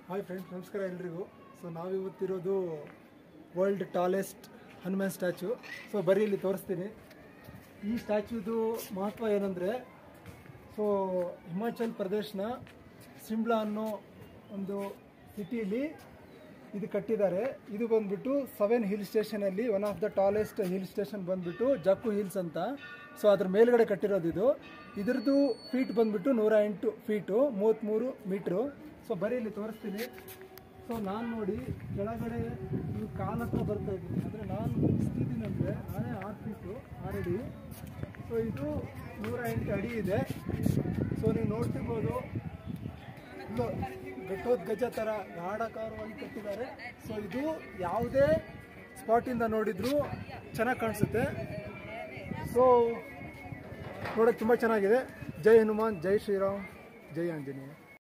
Hi friends, ನಮಸ್ಕಾರ ಎಲ್ರಿಗೂ. So ನಾವಿವತ್ತಿರೋದು world tallest Hanuman statue. So ಬರೀ ಇಲ್ಲಿ ತೋರಿಸ್ತೀನಿ. ಈ ಸ್ಟ್ಯಾಚ್ಯೂದು ಮಹತ್ವ ಏನಂದರೆ, ಸೊ ಹಿಮಾಚಲ್ ಪ್ರದೇಶನ ಶಿಮ್ಲಾ ಅನ್ನೋ ಒಂದು ಸಿಟಿಲಿ ಇದು ಕಟ್ಟಿದ್ದಾರೆ. ಇದು ಬಂದ್ಬಿಟ್ಟು 7 ಹಿಲ್ ಸ್ಟೇಷನಲ್ಲಿ one of the tallest hill station ಬಂದ್ಬಿಟ್ಟು ಜಕ್ಕು ಹಿಲ್ಸ್ ಅಂತ. ಸೊ ಅದ್ರ ಮೇಲ್ಗಡೆ ಕಟ್ಟಿರೋದು ಇದು. ಇದ್ರದ್ದು ಫೀಟ್ ಬಂದ್ಬಿಟ್ಟು 108 ಫೀಟು, 33 ಮೀಟ್ರು. ಸೊ ಬರೀ ಇಲ್ಲಿ ತೋರಿಸ್ತೀನಿ. ಸೊ ನಾನು ನೋಡಿ ಕೆಳಗಡೆ ಇದು ಕಾಲ ಹತ್ರ ಬರ್ತಾ ಇದ್ದೀನಿ. ಅಂದರೆ ನಾನು ಇಷ್ಟಿದ್ದೀನಿ ಅಂದರೆ ನಾನೇ 6 ಫೀಟು 6 ಅಡಿ. ಸೊ ಇದು 108 ಅಡಿ ಇದೆ. ಸೊ ನೀವು ನೋಡ್ತಿರ್ಬೋದು, ಇದು ಬೆಟ್ಟೋದ್ಗಜ ಥರ ಗಾಢಾಕಾರವಾಗಿ ಕಟ್ಟಿದ್ದಾರೆ. ಸೊ ಇದು ಯಾವುದೇ ಸ್ಪಾಟಿಂದ ನೋಡಿದರೂ ಚೆನ್ನಾಗಿ ಕಾಣಿಸುತ್ತೆ. ಸೊ ನೋಡೋಕ್ಕೆ ತುಂಬ ಚೆನ್ನಾಗಿದೆ. ಜೈ ಹನುಮಾನ್, ಜೈ ಶ್ರೀರಾಮ್, ಜೈ ಆಂಜನೇಯ.